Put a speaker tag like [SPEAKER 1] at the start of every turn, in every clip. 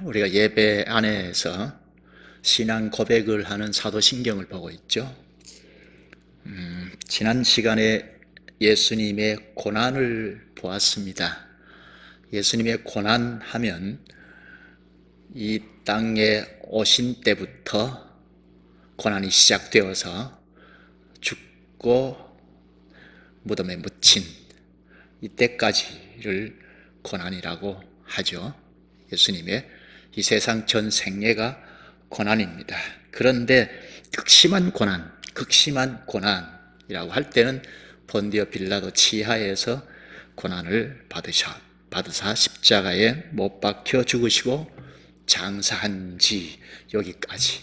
[SPEAKER 1] 우리가 예배 안에서 신앙 고백을 하는 사도신경을 보고 있죠. 지난 시간에 예수님의 고난을 보았습니다. 예수님의 고난하면 이 땅에 오신 때부터 고난이 시작되어서 죽고 무덤에 묻힌 이때까지를 고난이라고 하죠. 예수님의 이 세상 전 생애가 고난입니다. 그런데 극심한 고난이라고 할 때는 본디오 빌라도 치하에서 고난을 받으사 십자가에 못 박혀 죽으시고 장사한 지 여기까지,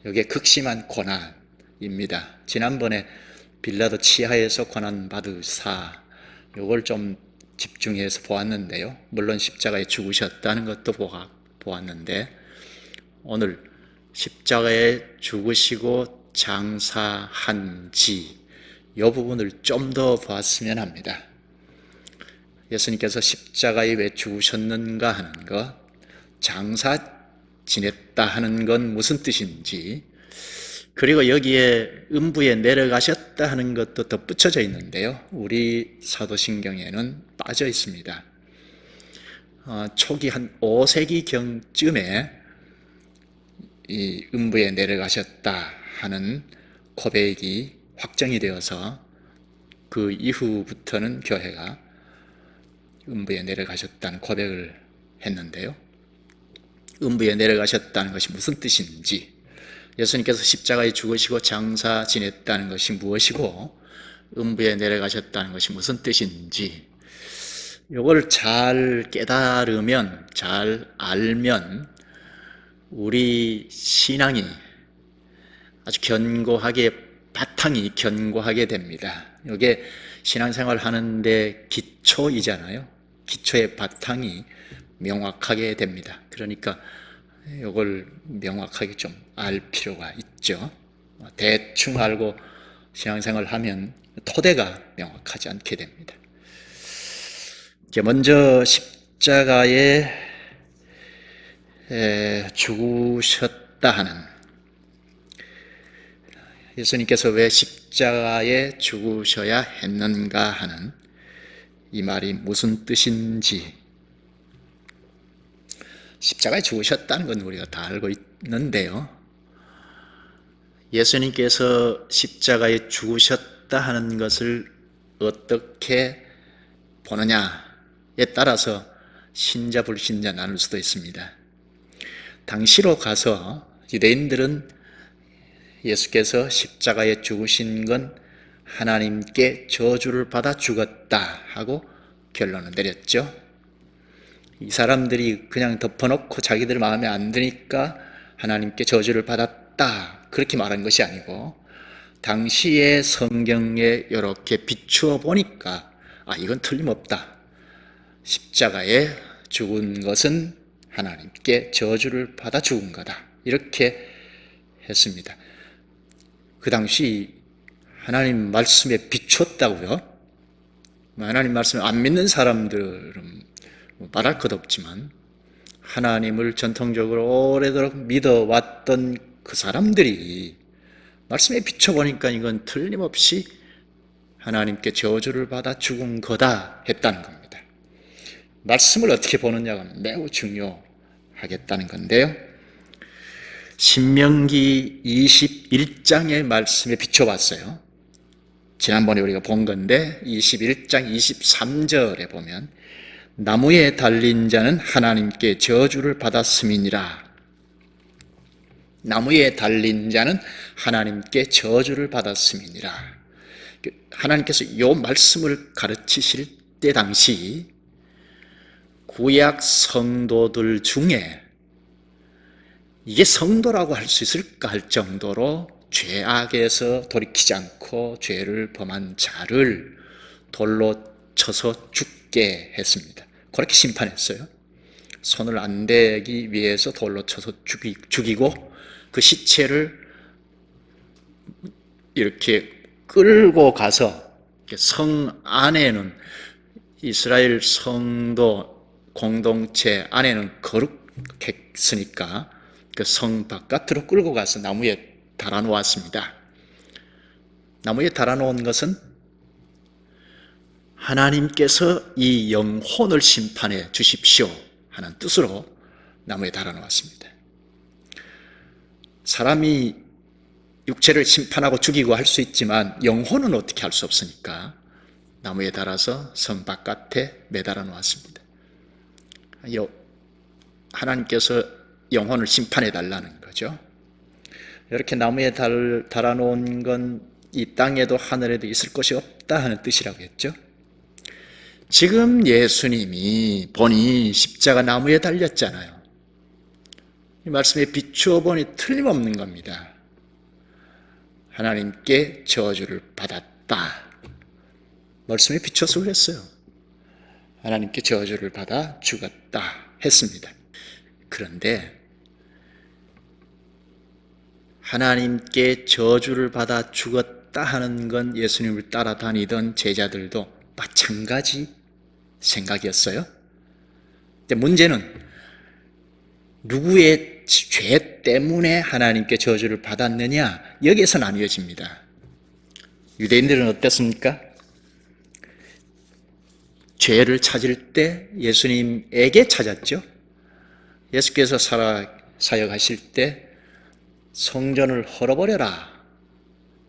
[SPEAKER 1] 이게 극심한 고난입니다. 지난번에 빌라도 치하에서 고난 받으사 이걸 좀 집중해서 보았는데요. 물론 십자가에 죽으셨다는 것도 보았는데, 오늘 십자가에 죽으시고 장사한 지 이 부분을 좀 더 보았으면 합니다. 예수님께서 십자가에 왜 죽으셨는가 하는 것, 장사 지냈다 하는 건 무슨 뜻인지, 그리고 여기에 음부에 내려가셨다 하는 것도 덧붙여져 있는데요. 우리 사도신경에는 빠져 있습니다. 초기 한 5세기경쯤에 이 음부에 내려가셨다 하는 고백이 확정이 되어서 그 이후부터는 교회가 음부에 내려가셨다는 고백을 했는데요. 음부에 내려가셨다는 것이 무슨 뜻인지, 예수님께서 십자가에 죽으시고 장사 지냈다는 것이 무엇이고 음부에 내려가셨다는 것이 무슨 뜻인지, 이걸 잘 깨달으면, 잘 알면 우리 신앙이 아주 바탕이 견고하게 됩니다. 이게 신앙생활 하는데 기초이잖아요. 기초의 바탕이 명확하게 됩니다. 그러니까 이걸 명확하게 좀 알 필요가 있죠. 대충 알고 신앙생활 하면 토대가 명확하지 않게 됩니다. 먼저 십자가에 죽으셨다 하는, 예수님께서 왜 십자가에 죽으셔야 했는가 하는 이 말이 무슨 뜻인지, 십자가에 죽으셨다는 건 우리가 다 알고 있는데요. 예수님께서 십자가에 죽으셨다 하는 것을 어떻게 보느냐에 따라서 신자 불신자 나눌 수도 있습니다. 당시로 가서 유대인들은 예수께서 십자가에 죽으신 건 하나님께 저주를 받아 죽었다 하고 결론을 내렸죠. 이 사람들이 그냥 덮어놓고 자기들 마음에 안 드니까 하나님께 저주를 받았다 그렇게 말한 것이 아니고, 당시의 성경에 이렇게 비추어 보니까 이건 틀림없다. 십자가에 죽은 것은 하나님께 저주를 받아 죽은 거다. 이렇게 했습니다. 그 당시 하나님 말씀에 비추었다고요? 하나님 말씀을 안 믿는 사람들은 말할 것 없지만, 하나님을 전통적으로 오래도록 믿어왔던 그 사람들이 말씀에 비춰보니까 이건 틀림없이 하나님께 저주를 받아 죽은 거다 했다는 겁니다. 말씀을 어떻게 보느냐가 매우 중요하겠다는 건데요. 신명기 21장의 말씀에 비춰봤어요. 지난번에 우리가 본 건데 21장 23절에 보면, 나무에 달린 자는 하나님께 저주를 받았음이니라. 나무에 달린 자는 하나님께 저주를 받았음이니라. 하나님께서 이 말씀을 가르치실 때 당시 구약 성도들 중에 이게 성도라고 할 수 있을까 할 정도로 죄악에서 돌이키지 않고 죄를 범한 자를 돌로 쳐서 죽게 했습니다. 그렇게 심판했어요. 손을 안 대기 위해서 돌로 쳐서 죽이고, 그 시체를 이렇게 끌고 가서 성 안에는, 이스라엘 성도 공동체 안에는 했으니까 그 성 바깥으로 끌고 가서 나무에 달아놓았습니다. 나무에 달아놓은 것은 하나님께서 이 영혼을 심판해 주십시오 하는 뜻으로 나무에 달아놓았습니다. 사람이 육체를 심판하고 죽이고 할 수 있지만 영혼은 어떻게 할 수 없으니까 나무에 달아서 성 바깥에 매달아 놓았습니다. 하나님께서 영혼을 심판해 달라는 거죠. 이렇게 나무에 달아놓은 건 이 땅에도 하늘에도 있을 것이 없다 하는 뜻이라고 했죠. 지금 예수님이 보니 십자가 나무에 달렸잖아요. 이 말씀에 비추어 보니 틀림없는 겁니다. 하나님께 저주를 받았다. 말씀에 비춰서 그랬어요. 하나님께 저주를 받아 죽었다 했습니다. 그런데 하나님께 저주를 받아 죽었다 하는 건 예수님을 따라다니던 제자들도 마찬가지 생각이었어요. 근데 문제는 누구의 죄 때문에 하나님께 저주를 받았느냐, 여기에서 나뉘어집니다. 유대인들은 어땠습니까? 죄를 찾을 때 예수님에게 찾았죠. 예수께서 사역하실 때 성전을 헐어버려라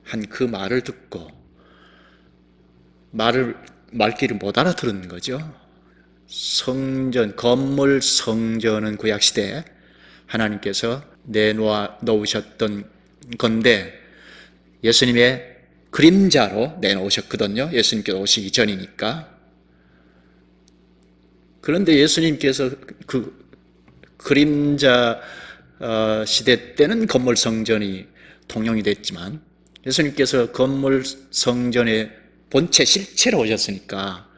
[SPEAKER 1] 한 그 말을 듣고 말귀를 못 알아들은 거죠. 건물 성전은 구약시대에 하나님께서 내놓으셨던 건데 예수님의 그림자로 내놓으셨거든요. 예수님께서 오시기 전이니까. 그런데 예수님께서 그 그림자 시대 때는 건물 성전이 통용이 됐지만 예수님께서 건물 성전의 본체 실체로 오셨으니까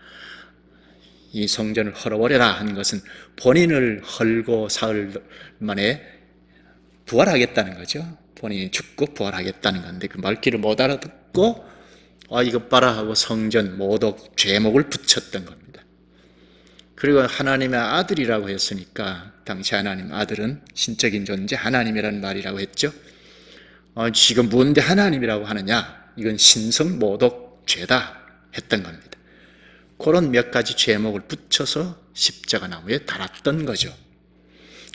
[SPEAKER 1] 이 성전을 헐어버려라 하는 것은 본인을 헐고 사흘 만에 부활하겠다는 거죠. 본인이 죽고 부활하겠다는 건데 그 말귀를 못 알아듣고 이것 봐라 하고 성전 모독 죄목을 붙였던 겁니다. 그리고 하나님의 아들이라고 했으니까 당시 하나님 아들은 신적인 존재 하나님이라는 말이라고 했죠. 지금 뭔데 하나님이라고 하느냐, 이건 신성 모독 죄다 했던 겁니다. 그런 몇 가지 죄목을 붙여서 십자가 나무에 달았던 거죠.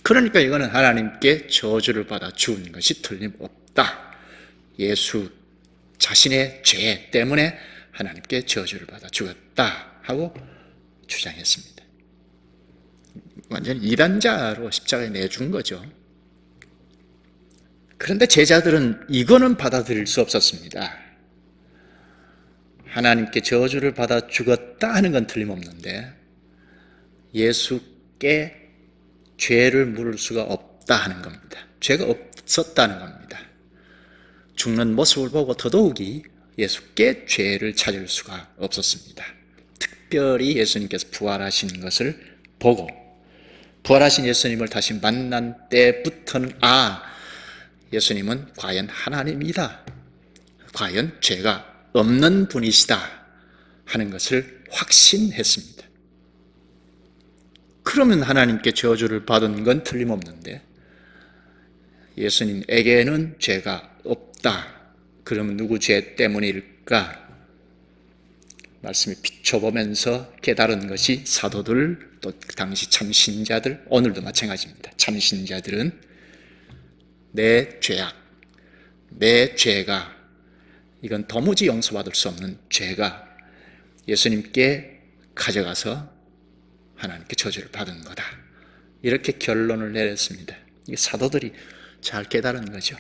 [SPEAKER 1] 그러니까 이거는 하나님께 저주를 받아 죽은 것이 틀림없다. 예수 자신의 죄 때문에 하나님께 저주를 받아 죽었다 하고 주장했습니다. 완전히 이단자로 십자가에 내준 거죠. 그런데 제자들은 이거는 받아들일 수 없었습니다. 하나님께 저주를 받아 죽었다 하는 건 틀림없는데 예수께 죄를 물을 수가 없다 하는 겁니다. 죄가 없었다는 겁니다. 죽는 모습을 보고 더더욱이 예수께 죄를 찾을 수가 없었습니다. 특별히 예수님께서 부활하신 것을 보고 부활하신 예수님을 다시 만난 때부터는 예수님은 과연 하나님이다. 과연 죄가 없는 분이시다 하는 것을 확신했습니다. 그러면 하나님께 저주를 받은 건 틀림없는데 예수님에게는 죄가 없다. 그러면 누구 죄 때문일까? 말씀에 비춰보면서 깨달은 것이 사도들, 또 당시 참신자들, 오늘도 마찬가지입니다. 참신자들은 내 죄악, 내 죄가 이건 도무지 용서받을 수 없는 죄가 예수님께 가져가서 하나님께 저주를 받은 거다. 이렇게 결론을 내렸습니다. 이게 사도들이 잘 깨달은 거죠.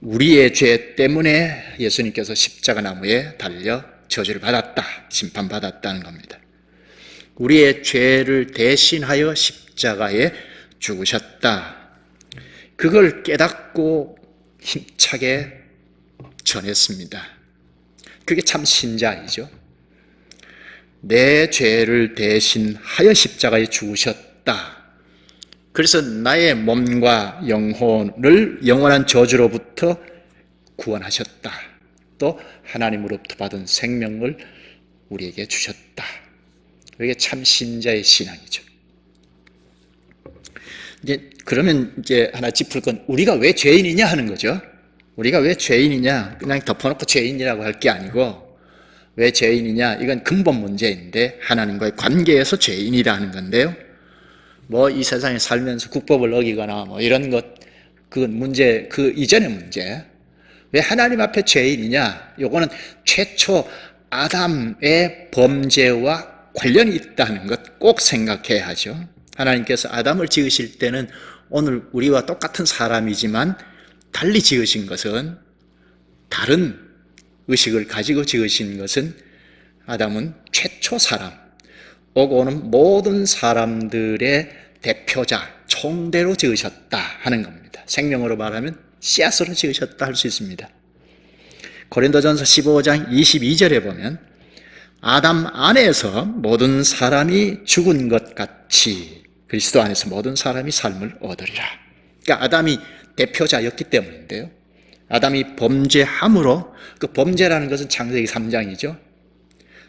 [SPEAKER 1] 우리의 죄 때문에 예수님께서 십자가 나무에 달려 저주를 받았다, 심판받았다는 겁니다. 우리의 죄를 대신하여 십자가에 죽으셨다. 그걸 깨닫고 힘차게 전했습니다. 그게 참 신자이죠. 내 죄를 대신하여 십자가에 죽으셨다. 그래서 나의 몸과 영혼을 영원한 저주로부터 구원하셨다. 또 하나님으로부터 받은 생명을 우리에게 주셨다. 이게 참 신자의 신앙이죠. 이제 그러면 이제 하나 짚을 건 우리가 왜 죄인이냐 하는 거죠. 우리가 왜 죄인이냐, 그냥 덮어놓고 죄인이라고 할 게 아니고 왜 죄인이냐, 이건 근본 문제인데 하나님과의 관계에서 죄인이라는 건데요. 뭐 이 세상에 살면서 국법을 어기거나 뭐 이런 것, 그건 문제, 그 이전의 문제. 왜 하나님 앞에 죄인이냐? 요거는 최초 아담의 범죄와 관련이 있다는 것 꼭 생각해야 하죠. 하나님께서 아담을 지으실 때는 오늘 우리와 똑같은 사람이지만 달리 지으신 것은, 다른 의식을 가지고 지으신 것은, 아담은 최초 사람, 오고 오는 모든 사람들의 대표자, 총대로 지으셨다 하는 겁니다. 생명으로 말하면 씨앗으로 지으셨다 할 수 있습니다. 고린도전서 15장 22절에 보면 아담 안에서 모든 사람이 죽은 것 같이 그리스도 안에서 모든 사람이 삶을 얻으리라. 그러니까 아담이 대표자였기 때문인데요. 아담이 범죄함으로, 그 범죄라는 것은 창세기 3장이죠.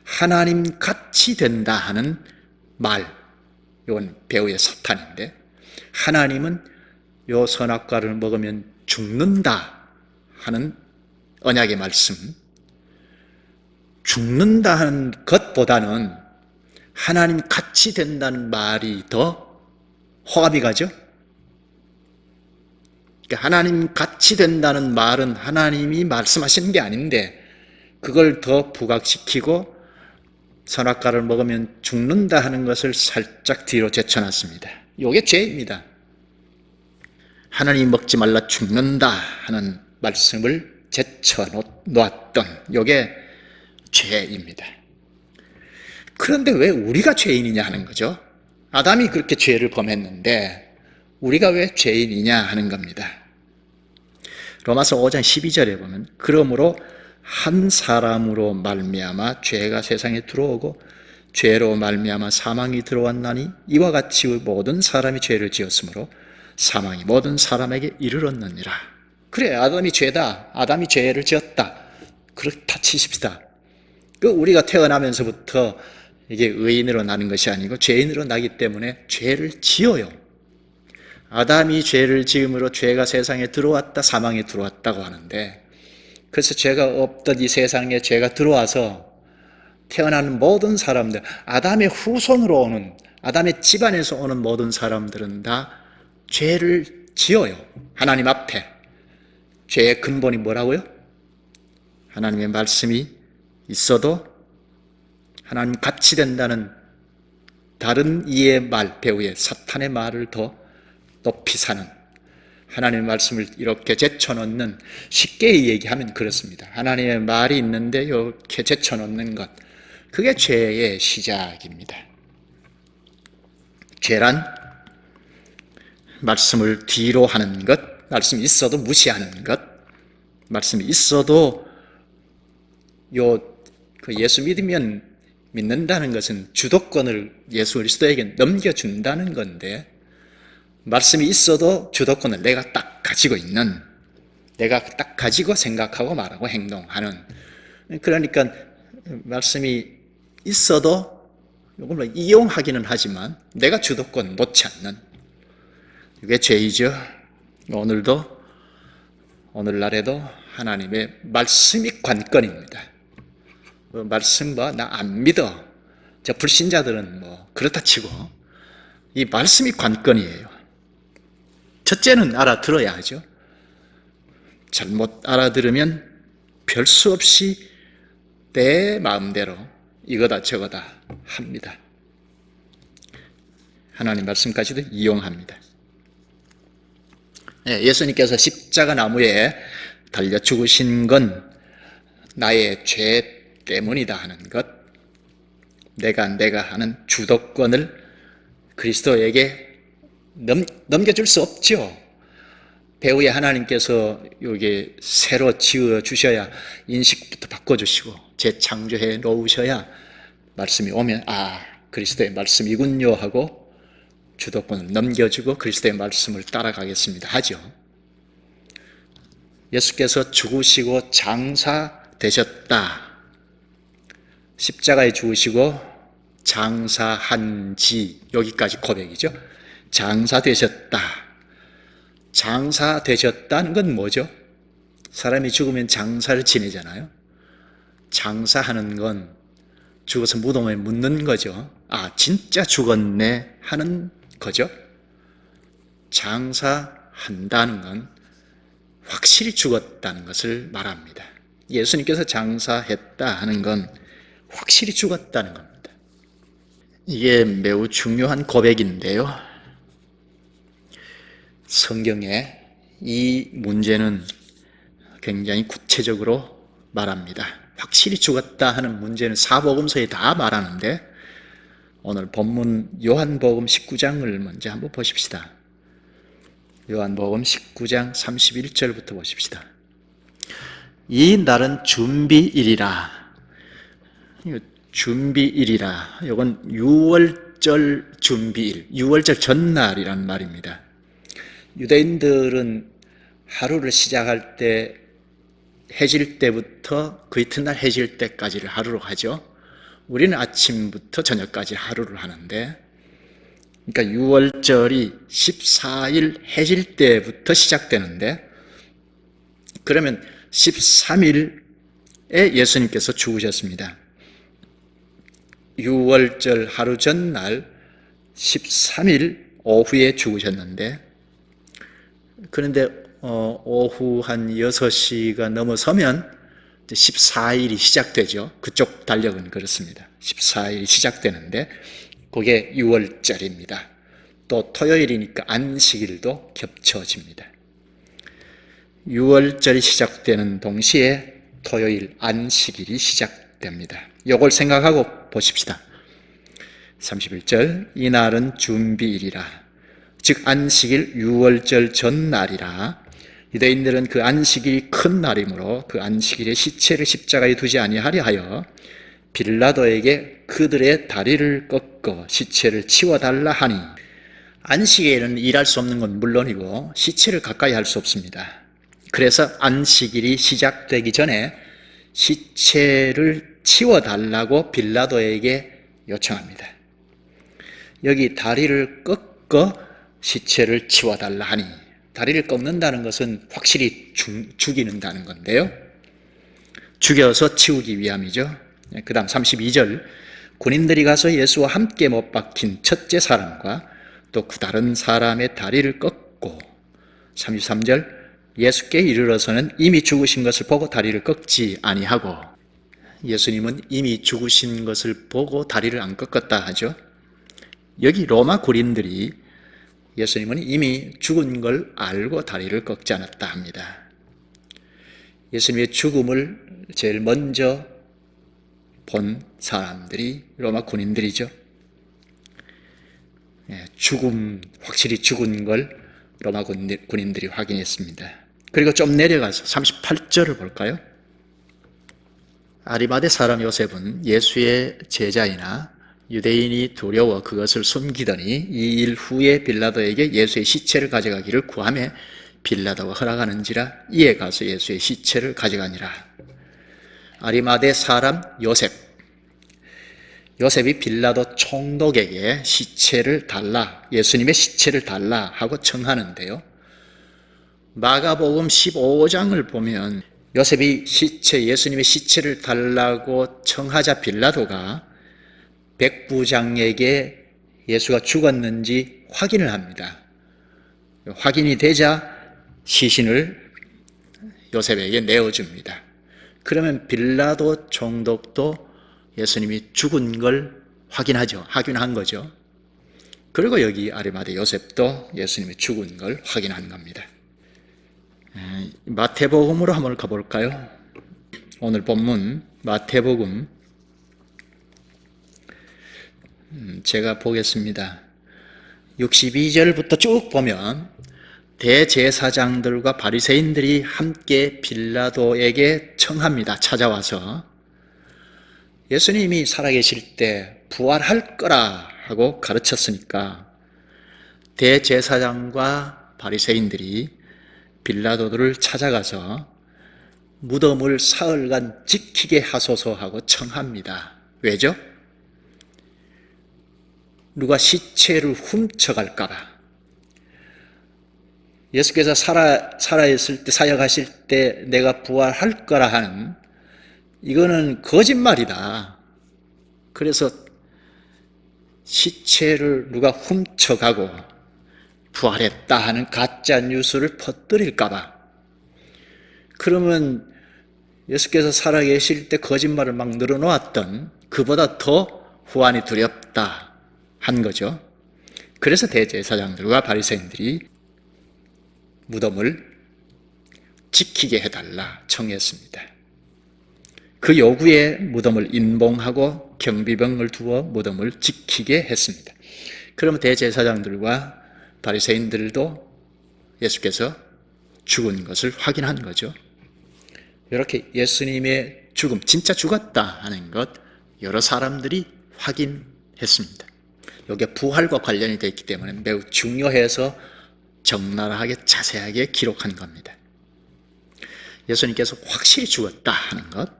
[SPEAKER 1] 하나님 같이 된다 하는 말, 이건 배우의 사탄인데, 하나님은 요 선악과를 먹으면 죽는다 하는 언약의 말씀, 죽는다 하는 것보다는 하나님 같이 된다는 말이 더 호감이 가죠. 그러니까 하나님 같이 된다는 말은 하나님이 말씀하시는 게 아닌데 그걸 더 부각시키고 선악과를 먹으면 죽는다 하는 것을 살짝 뒤로 제쳐놨습니다. 이게 죄입니다. 하나님이 먹지 말라 죽는다 하는 말씀을 제쳐놓았던 이게 죄입니다. 그런데 왜 우리가 죄인이냐 하는 거죠. 아담이 그렇게 죄를 범했는데 우리가 왜 죄인이냐 하는 겁니다. 로마서 5장 12절에 보면 그러므로 한 사람으로 말미암아 죄가 세상에 들어오고 죄로 말미암아 사망이 들어왔나니 이와 같이 모든 사람이 죄를 지었으므로 사망이 모든 사람에게 이르렀느니라. 그래, 아담이 죄다, 아담이 죄를 지었다, 그렇다 치십시다. 그 우리가 태어나면서부터 이게 의인으로 나는 것이 아니고 죄인으로 나기 때문에 죄를 지어요. 아담이 죄를 지음으로 죄가 세상에 들어왔다, 사망에 들어왔다고 하는데, 그래서 죄가 없던 이 세상에 죄가 들어와서 태어나는 모든 사람들, 아담의 후손으로 오는, 아담의 집안에서 오는 모든 사람들은 다 죄를 지어요. 하나님 앞에. 죄의 근본이 뭐라고요? 하나님의 말씀이 있어도 하나님 같이 된다는 다른 이의 말, 배우의 사탄의 말을 더 높이 사는, 하나님의 말씀을 이렇게 제쳐놓는, 쉽게 얘기하면 그렇습니다. 하나님의 말이 있는데 이렇게 제쳐놓는 것, 그게 죄의 시작입니다. 죄란 말씀을 뒤로 하는 것, 말씀이 있어도 무시하는 것, 말씀이 있어도 예수 믿으면 믿는다는 것은 주도권을 예수 그리스도에게 넘겨준다는 건데, 말씀이 있어도 주도권을 내가 딱 가지고 있는, 내가 딱 가지고 생각하고 말하고 행동하는, 그러니까 말씀이 있어도 이걸 이용하기는 하지만 내가 주도권 놓지 않는, 이게 죄이죠. 오늘도, 오늘날에도 하나님의 말씀이 관건입니다. 말씀 나 안 믿어, 저 불신자들은 그렇다 치고 이 말씀이 관건이에요. 첫째는 알아들어야 하죠. 잘못 알아들으면 별 수 없이 내 마음대로 이거다 저거다 합니다. 하나님 말씀까지도 이용합니다. 예수님께서 십자가 나무에 달려 죽으신 건 나의 죄 때문이다 하는 것, 내가 하는 주도권을 그리스도에게 넘겨줄 수 없죠. 배우의 하나님께서 여기 새로 지어 주셔야, 인식부터 바꿔주시고 재창조해 놓으셔야 말씀이 오면 그리스도의 말씀이군요 하고 주도권을 넘겨주고 그리스도의 말씀을 따라가겠습니다 하죠. 예수께서 죽으시고 장사되셨다, 십자가에 죽으시고 장사한 지, 여기까지 고백이죠. 장사되셨다. 장사되셨다는 건 뭐죠? 사람이 죽으면 장사를 지내잖아요. 장사하는 건 죽어서 무덤에 묻는 거죠. 아, 진짜 죽었네 하는 거죠. 장사한다는 건 확실히 죽었다는 것을 말합니다. 예수님께서 장사했다 하는 건 확실히 죽었다는 겁니다. 이게 매우 중요한 고백인데요. 성경에 이 문제는 굉장히 구체적으로 말합니다. 확실히 죽었다 하는 문제는 사복음서에 다 말하는데 오늘 본문 요한복음 19장을 먼저 한번 보십시다. 요한복음 19장 31절부터 보십시다. 이 날은 준비일이라. 준비일이라. 이건 유월절 준비일, 유월절 전날이란 말입니다. 유대인들은 하루를 시작할 때 해질 때부터 그 이튿날 해질 때까지를 하루로 하죠. 우리는 아침부터 저녁까지 하루를 하는데, 그러니까 유월절이 14일 해질 때부터 시작되는데, 그러면 13일에 예수님께서 죽으셨습니다. 유월절 하루 전날 13일 오후에 죽으셨는데, 그런데 오후 한 6시가 넘어서면 14일이 시작되죠. 그쪽 달력은 그렇습니다. 14일이 시작되는데 그게 6월절입니다. 또 토요일이니까 안식일도 겹쳐집니다. 6월절이 시작되는 동시에 토요일 안식일이 시작됩니다. 이걸 생각하고 보십시다. 31절, 이날은 준비일이라. 즉 안식일 6월절 전날이라. 유대인들은 그 안식일이 큰 날이므로 그 안식일에 시체를 십자가에 두지 아니하려 하여 빌라도에게 그들의 다리를 꺾어 시체를 치워달라 하니, 안식일에는 일할 수 없는 건 물론이고 시체를 가까이 할 수 없습니다. 그래서 안식일이 시작되기 전에 시체를 치워달라고 빌라도에게 요청합니다. 여기 다리를 꺾어 시체를 치워달라 하니, 다리를 꺾는다는 것은 확실히 죽이는다는 건데요. 죽여서 치우기 위함이죠. 그 다음 32절, 군인들이 가서 예수와 함께 못 박힌 첫째 사람과 또 그 다른 사람의 다리를 꺾고, 33절, 예수께 이르러서는 이미 죽으신 것을 보고 다리를 꺾지 아니하고, 예수님은 이미 죽으신 것을 보고 다리를 안 꺾었다 하죠. 여기 로마 군인들이 예수님은 이미 죽은 걸 알고 다리를 꺾지 않았다 합니다. 예수님의 죽음을 제일 먼저 본 사람들이 로마 군인들이죠. 확실히 죽은 걸 로마 군인들이 확인했습니다. 그리고 좀 내려가서 38절을 볼까요? 아리마대 사람 요셉은 예수의 제자이나 유대인이 두려워 그것을 숨기더니 2일 후에 빌라도에게 예수의 시체를 가져가기를 구하며 빌라도가 허락하는지라 이에 가서 예수의 시체를 가져가니라. 아리마대 사람 요셉이 빌라도 총독에게 시체를 달라, 예수님의 시체를 달라 하고 청하는데요. 마가복음 15장을 보면 요셉이 예수님의 시체를 달라고 청하자 빌라도가 백부장에게 예수가 죽었는지 확인을 합니다. 확인이 되자 시신을 요셉에게 내어줍니다. 그러면 빌라도 총독도 예수님이 죽은 걸 확인한 거죠. 그리고 여기 아리마대 요셉도 예수님이 죽은 걸 확인한 겁니다. 마태복음으로 한번 가볼까요? 오늘 본문 마태복음 제가 보겠습니다. 62절부터 쭉 보면 대제사장들과 바리새인들이 함께 빌라도에게 청합니다. 찾아와서 예수님이 살아계실 때 부활할 거라 하고 가르쳤으니까 대제사장과 바리새인들이 빌라도를 찾아가서 무덤을 사흘간 지키게 하소서 하고 청합니다. 왜죠? 누가 시체를 훔쳐갈까 봐. 예수께서 살아있을 때, 사역하실 때 내가 부활할 거라 하는, 이거는 거짓말이다. 그래서 시체를 누가 훔쳐가고 부활했다 하는 가짜 뉴스를 퍼뜨릴까봐. 그러면 예수께서 살아계실 때 거짓말을 막 늘어놓았던 그보다 더 후환이 두렵다 한 거죠. 그래서 대제사장들과 바리새인들이 무덤을 지키게 해달라 청했습니다. 그 요구에 무덤을 인봉하고 경비병을 두어 무덤을 지키게 했습니다. 그러면 대제사장들과 바리새인들도 예수께서 죽은 것을 확인한 거죠. 이렇게 예수님의 죽음, 진짜 죽었다 하는 것 여러 사람들이 확인했습니다. 이게 부활과 관련이 되어 있기 때문에 매우 중요해서 적나라하게 자세하게 기록한 겁니다. 예수님께서 확실히 죽었다 하는 것,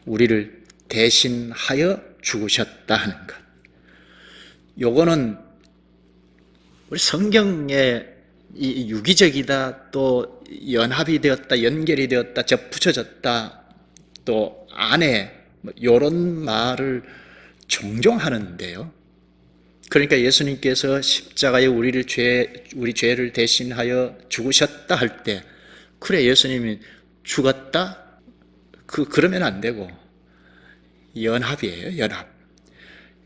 [SPEAKER 1] 우리를 대신하여 죽으셨다 하는 것, 요거는 우리 성경에 이 유기적이다, 또 연합이 되었다, 연결이 되었다, 접붙여졌다, 또 안에 이런 말을 종종 하는데요. 그러니까 예수님께서 십자가에 우리 죄를 대신하여 죽으셨다 할 때, 그래 예수님이 죽었다? 그러면 안 되고 연합이에요, 연합.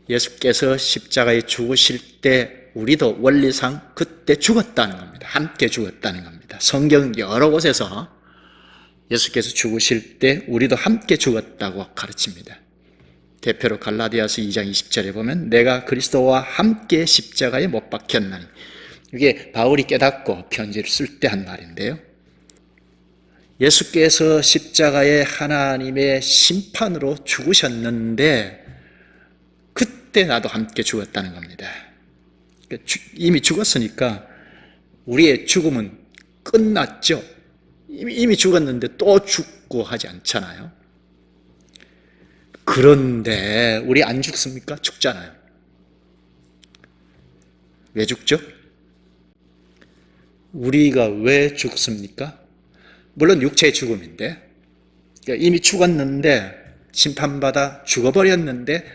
[SPEAKER 1] 예수께서 십자가에 죽으실 때 우리도 원리상 그때 죽었다는 겁니다. 함께 죽었다는 겁니다. 성경 여러 곳에서 예수께서 죽으실 때 우리도 함께 죽었다고 가르칩니다. 대표로 갈라디아서 2장 20절에 보면 내가 그리스도와 함께 십자가에 못 박혔나니, 이게 바울이 깨닫고 편지를 쓸 때 한 말인데요. 예수께서 십자가에 하나님의 심판으로 죽으셨는데 그때 나도 함께 죽었다는 겁니다. 이미 죽었으니까 우리의 죽음은 끝났죠. 이미 죽었는데 또 죽고 하지 않잖아요. 그런데 우리 안 죽습니까? 죽잖아요. 왜 죽죠? 우리가 왜 죽습니까? 물론 육체의 죽음인데, 그러니까 이미 죽었는데 심판받아 죽어버렸는데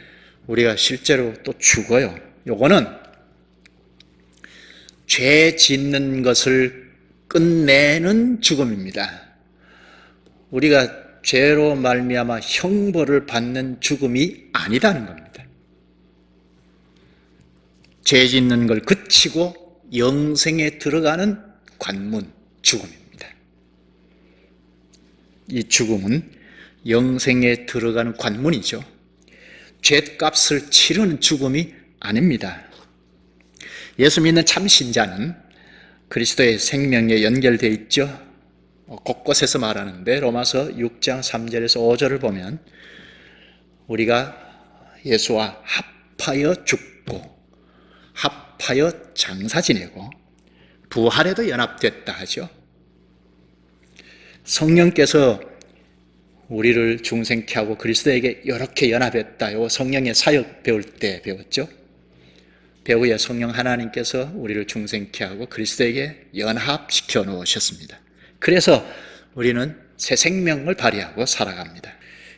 [SPEAKER 1] 우리가 실제로 또 죽어요. 요거는 죄 짓는 것을 끝내는 죽음입니다. 우리가 죄로 말미암아 형벌을 받는 죽음이 아니다는 겁니다. 죄 짓는 걸 그치고 영생에 들어가는 관문, 죽음입니다. 이 죽음은 영생에 들어가는 관문이죠. 죄값을 치르는 죽음이 아닙니다. 예수 믿는 참 신자는 그리스도의 생명에 연결되어 있죠. 곳곳에서 말하는데 로마서 6장 3절에서 5절을 보면 우리가 예수와 합하여 죽고 합하여 장사 지내고 부활에도 연합됐다 하죠. 성령께서 우리를 중생케 하고 그리스도에게 이렇게 연합했다. 요 성령의 사역 배울 때 배웠죠. 배후에 성령 하나님께서 우리를 중생케 하고 그리스도에게 연합시켜 놓으셨습니다. 그래서 우리는 새 생명을 발휘하고 살아갑니다.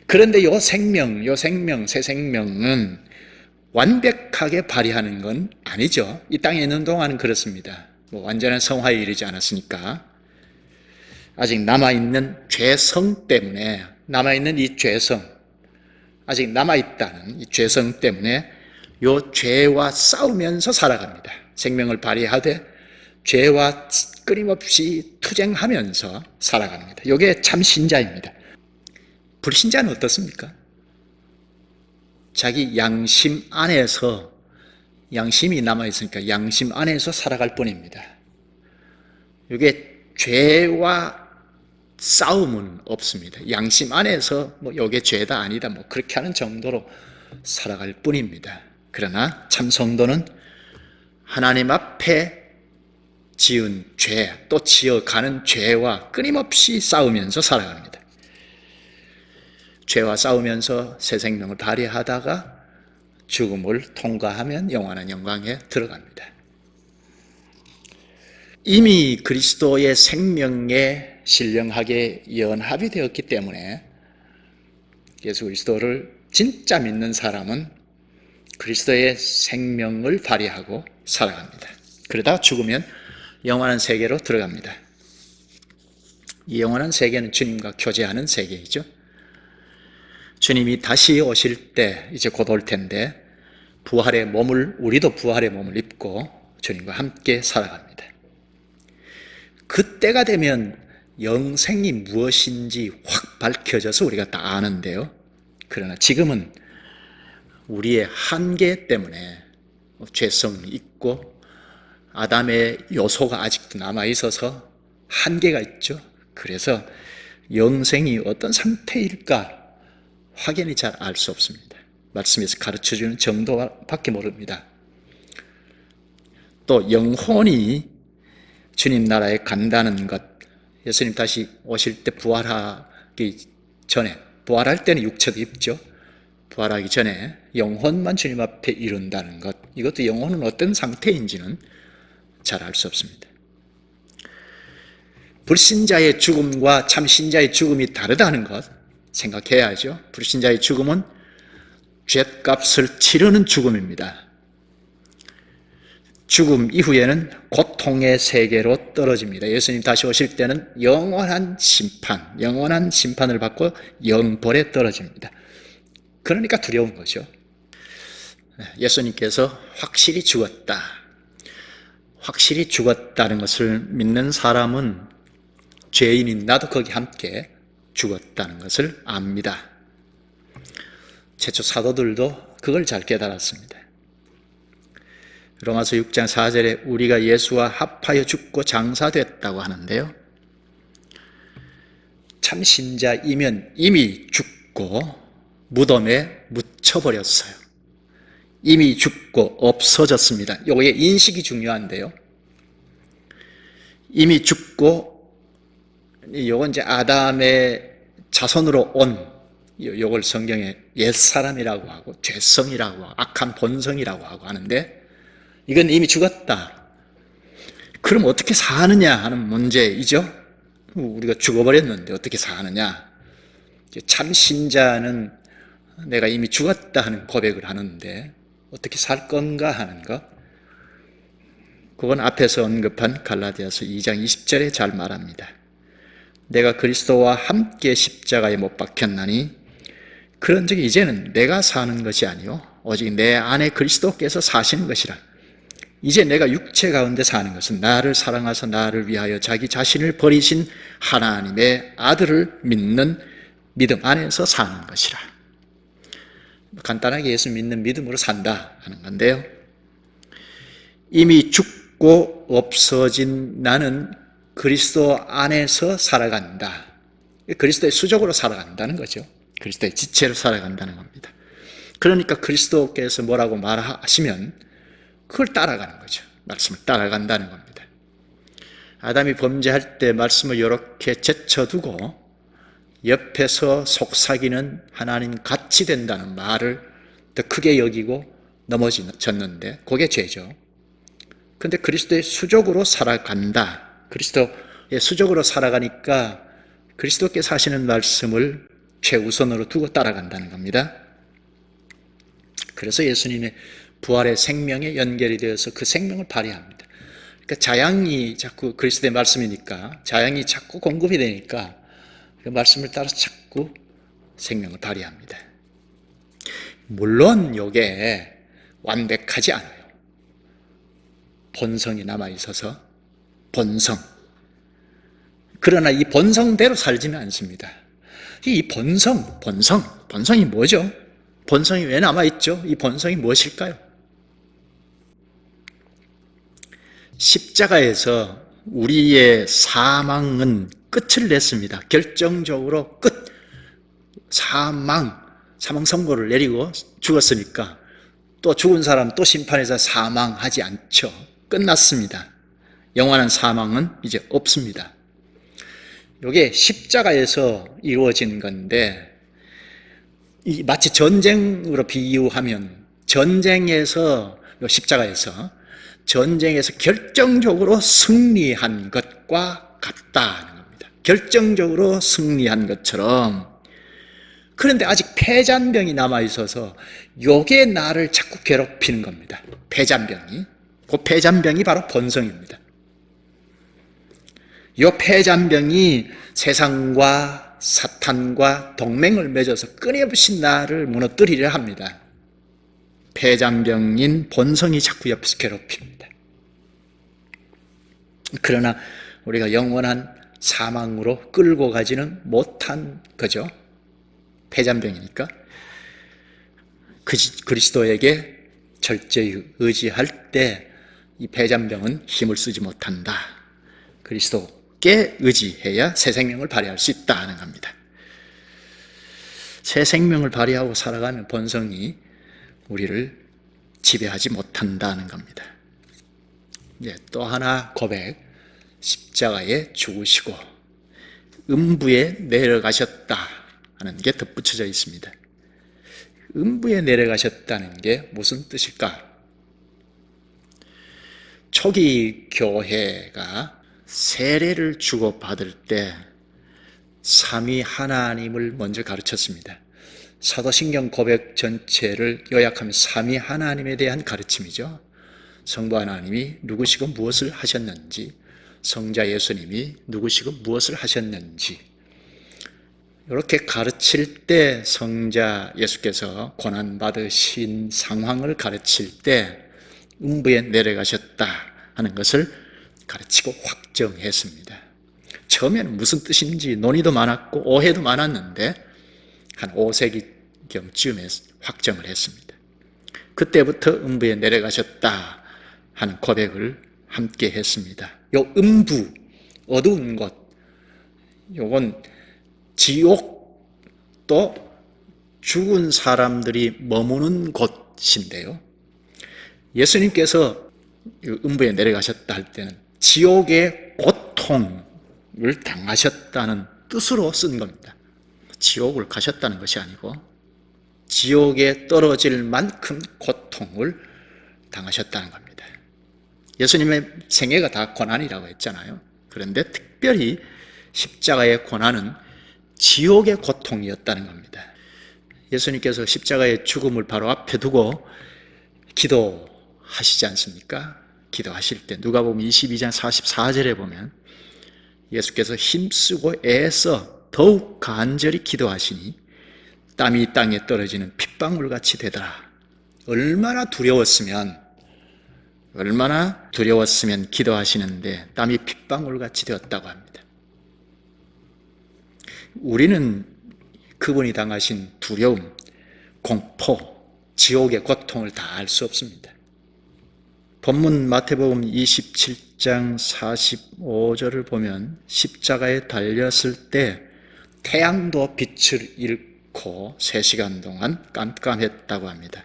[SPEAKER 1] 그런데 요 생명, 새 생명은 완벽하게 발휘하는 건 아니죠. 이 땅에 있는 동안은 그렇습니다. 완전한 성화에 이르지 않았으니까. 아직 남아있는 죄성 때문에, 남아있는 이 죄성, 아직 남아있다는 이 죄성 때문에 요 죄와 싸우면서 살아갑니다. 생명을 발휘하되 죄와 끊임없이 투쟁하면서 살아갑니다. 이게 참 신자입니다. 불신자는 어떻습니까? 자기 양심 안에서, 양심이 남아있으니까 양심 안에서 살아갈 뿐입니다. 이게 죄와 싸움은 없습니다. 양심 안에서 이게 죄다 아니다 그렇게 하는 정도로 살아갈 뿐입니다. 그러나 참 성도는 하나님 앞에 지은 죄, 또 지어가는 죄와 끊임없이 싸우면서 살아갑니다. 죄와 싸우면서 새 생명을 발휘하다가 죽음을 통과하면 영원한 영광에 들어갑니다. 이미 그리스도의 생명에 신령하게 연합이 되었기 때문에 예수 그리스도를 진짜 믿는 사람은 그리스도의 생명을 발휘하고 살아갑니다. 그러다 죽으면 영원한 세계로 들어갑니다. 이 영원한 세계는 주님과 교제하는 세계이죠. 주님이 다시 오실 때 이제 곧 올 텐데 우리도 부활의 몸을 입고 주님과 함께 살아갑니다. 그때가 되면 영생이 무엇인지 확 밝혀져서 우리가 다 아는데요. 그러나 지금은 우리의 한계 때문에 죄성이 있고 아담의 요소가 아직도 남아있어서 한계가 있죠. 그래서 영생이 어떤 상태일까 확연히 잘 알 수 없습니다. 말씀에서 가르쳐주는 정도밖에 모릅니다. 또 영혼이 주님 나라에 간다는 것, 예수님 다시 오실 때 부활하기 전에, 부활할 때는 육체도 입죠. 부활하기 전에 영혼만 주님 앞에 이룬다는 것, 이것도 영혼은 어떤 상태인지는 잘 알 수 없습니다. 불신자의 죽음과 참신자의 죽음이 다르다는 것 생각해야죠. 불신자의 죽음은 죗값을 치르는 죽음입니다. 죽음 이후에는 고통의 세계로 떨어집니다. 예수님 다시 오실 때는 영원한 심판을 받고 영벌에 떨어집니다. 그러니까 두려운 거죠. 예수님께서 확실히 죽었다는 것을 믿는 사람은 죄인인 나도 거기 함께 죽었다는 것을 압니다. 최초 사도들도 그걸 잘 깨달았습니다. 로마서 6장 4절에 우리가 예수와 합하여 죽고 장사됐다고 하는데요. 참 신자이면 이미 죽고 무덤에 묻혀버렸어요. 이미 죽고 없어졌습니다. 이게 인식이 중요한데요. 이미 죽고, 이건 이제 아담의 자손으로 온, 이걸 성경에 옛사람이라고 하고 죄성이라고 하고 악한 본성이라고 하고 하는데, 이건 이미 죽었다. 그럼 어떻게 사느냐 하는 문제이죠. 우리가 죽어버렸는데 어떻게 사느냐. 참 신자는 내가 이미 죽었다 하는 고백을 하는데 어떻게 살 건가 하는 것, 그건 앞에서 언급한 갈라디아서 2장 20절에 잘 말합니다. 내가 그리스도와 함께 십자가에 못 박혔나니 그런즉 이제는 내가 사는 것이 아니요 오직 내 안에 그리스도께서 사시는 것이라. 이제 내가 육체 가운데 사는 것은 나를 사랑하사 나를 위하여 자기 자신을 버리신 하나님의 아들을 믿는 믿음 안에서 사는 것이라. 간단하게 예수 믿는 믿음으로 산다 하는 건데요. 이미 죽고 없어진 나는 그리스도 안에서 살아간다. 그리스도의 수적으로 살아간다는 거죠. 그리스도의 지체로 살아간다는 겁니다. 그러니까 그리스도께서 뭐라고 말하시면 그걸 따라가는 거죠. 말씀을 따라간다는 겁니다. 아담이 범죄할 때 말씀을 이렇게 제쳐두고 옆에서 속삭이는 하나님 같이 된다는 말을 더 크게 여기고 넘어졌는데 그게 죄죠. 그런데 그리스도의 수적으로 살아간다. 그리스도의 수적으로 살아가니까 그리스도께서 하시는 말씀을 최우선으로 두고 따라간다는 겁니다. 그래서 예수님의 부활의 생명에 연결이 되어서 그 생명을 발휘합니다. 그러니까 자양이 자꾸 그리스도의 말씀이니까 자양이 자꾸 공급이 되니까 그 말씀을 따라서 자꾸 생명을 발휘합니다. 물론 이게 완벽하지 않아요. 본성이 남아있어서 그러나 이 본성대로 살지는 않습니다. 이 본성이 뭐죠? 본성이 왜 남아있죠? 이 본성이 무엇일까요? 십자가에서 우리의 사망은 끝을 냈습니다. 결정적으로 사망 선고를 내리고 죽었으니까 또 죽은 사람 또 심판해서 사망하지 않죠. 끝났습니다. 영원한 사망은 이제 없습니다. 이게 십자가에서 이루어진 건데 마치 전쟁으로 비유하면 전쟁에서 십자가에서 전쟁에서 결정적으로 승리한 것과 같다는 겁니다. 결정적으로 승리한 것처럼. 그런데 아직 폐잔병이 남아있어서 요게 나를 자꾸 괴롭히는 겁니다. 폐잔병이. 그 폐잔병이 바로 본성입니다. 요 폐잔병이 세상과 사탄과 동맹을 맺어서 끊임없이 나를 무너뜨리려 합니다. 폐잔병인 본성이 자꾸 옆에서 괴롭힙니다. 그러나 우리가 영원한 사망으로 끌고 가지는 못한 거죠. 폐잔병이니까. 그리스도에게 철저히 의지할 때 이 폐잔병은 힘을 쓰지 못한다. 그리스도께 의지해야 새 생명을 발휘할 수 있다는 겁니다. 새 생명을 발휘하고 살아가는 본성이 우리를 지배하지 못한다는 겁니다. 또 하나 고백, 십자가에 죽으시고 음부에 내려가셨다 하는 게 덧붙여져 있습니다. 음부에 내려가셨다는 게 무슨 뜻일까? 초기 교회가 세례를 주고받을 때 삼위 하나님을 먼저 가르쳤습니다. 사도신경 고백 전체를 요약하면 삼위 하나님에 대한 가르침이죠. 성부 하나님이 누구시고 무엇을 하셨는지, 성자 예수님이 누구시고 무엇을 하셨는지, 이렇게 가르칠 때 성자 예수께서 고난받으신 상황을 가르칠 때 음부에 내려가셨다 하는 것을 가르치고 확정했습니다. 처음에는 무슨 뜻인지 논의도 많았고 오해도 많았는데 한 5세기경쯤에 확정을 했습니다. 그때부터 음부에 내려가셨다 하는 고백을 함께 했습니다. 요 음부, 어두운 곳, 요건 지옥도 죽은 사람들이 머무는 곳인데요. 예수님께서 음부에 내려가셨다 할 때는 지옥의 고통을 당하셨다는 뜻으로 쓴 겁니다. 지옥을 가셨다는 것이 아니고 지옥에 떨어질 만큼 고통을 당하셨다는 겁니다. 예수님의 생애가 다 고난이라고 했잖아요. 그런데 특별히 십자가의 고난은 지옥의 고통이었다는 겁니다. 예수님께서 십자가의 죽음을 바로 앞에 두고 기도하시지 않습니까? 기도하실 때 누가복음 22장 44절에 보면 예수께서 힘쓰고 애써 더욱 간절히 기도하시니 땀이 땅에 떨어지는 핏방울같이 되더라. 얼마나 두려웠으면 기도하시는데 땀이 핏방울같이 되었다고 합니다. 우리는 그분이 당하신 두려움, 공포, 지옥의 고통을 다 알 수 없습니다. 본문 마태복음 27장 45절을 보면 십자가에 달렸을 때 태양도 빛을 잃고 3시간 동안 깜깜했다고 합니다.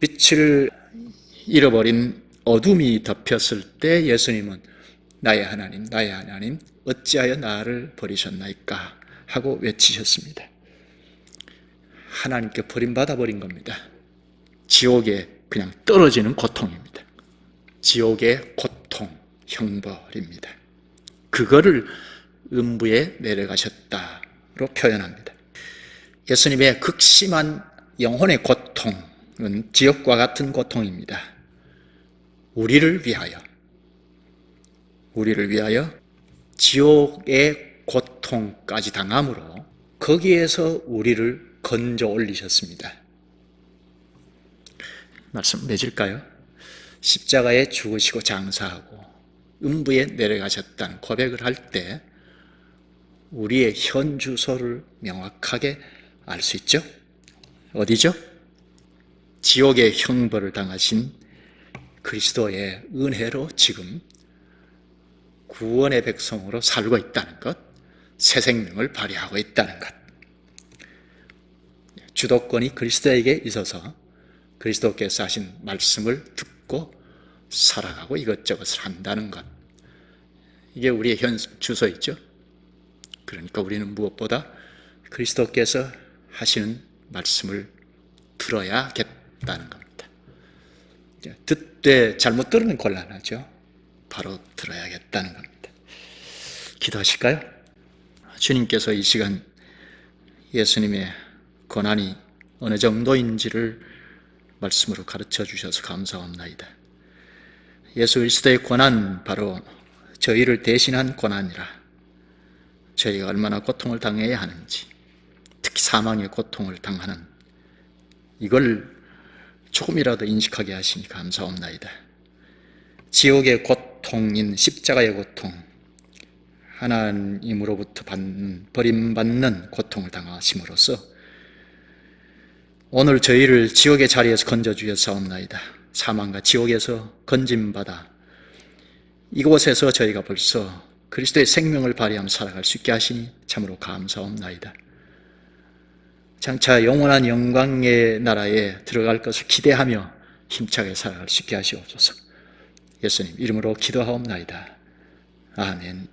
[SPEAKER 1] 빛을 잃어버린 어둠이 덮였을 때 예수님은 나의 하나님, 나의 하나님, 어찌하여 나를 버리셨나이까 하고 외치셨습니다. 하나님께 버림받아 버린 겁니다. 지옥에 그냥 떨어지는 고통입니다. 지옥의 고통, 형벌입니다. 그거를 음부에 내려가셨다로 표현합니다. 예수님의 극심한 영혼의 고통은 지옥과 같은 고통입니다. 우리를 위하여 지옥의 고통까지 당함으로 거기에서 우리를 건져 올리셨습니다. 말씀 맺을까요? 십자가에 죽으시고 장사하고 음부에 내려가셨다는 고백을 할 때 우리의 현 주소를 명확하게 알 수 있죠? 어디죠? 지옥의 형벌을 당하신 그리스도의 은혜로 지금 구원의 백성으로 살고 있다는 것, 새 생명을 발휘하고 있다는 것. 주도권이 그리스도에게 있어서 그리스도께서 하신 말씀을 듣고 살아가고 이것저것을 한다는 것. 이게 우리의 현 주소이죠. 그러니까 우리는 무엇보다 그리스도께서 하시는 말씀을 들어야겠다는 겁니다. 듣되 잘못 들으면 곤란하죠. 바로 들어야겠다는 겁니다. 기도하실까요? 주님께서 이 시간 예수님의 고난이 어느 정도인지를 말씀으로 가르쳐 주셔서 감사합니다. 예수 그리스도의 고난, 바로 저희를 대신한 고난이라 저희가 얼마나 고통을 당해야 하는지, 특히 사망의 고통을 당하는 이걸 조금이라도 인식하게 하시니 감사합니다. 지옥의 고통인 십자가의 고통, 하나님으로부터 버림받는 고통을 당하심으로써 오늘 저희를 지옥의 자리에서 건져주셨사옵나이다. 사망과 지옥에서 건짐받아 이곳에서 저희가 벌써 그리스도의 생명을 발휘하며 살아갈 수 있게 하시니 참으로 감사옵나이다. 장차 영원한 영광의 나라에 들어갈 것을 기대하며 힘차게 살아갈 수 있게 하시옵소서. 예수님 이름으로 기도하옵나이다. 아멘.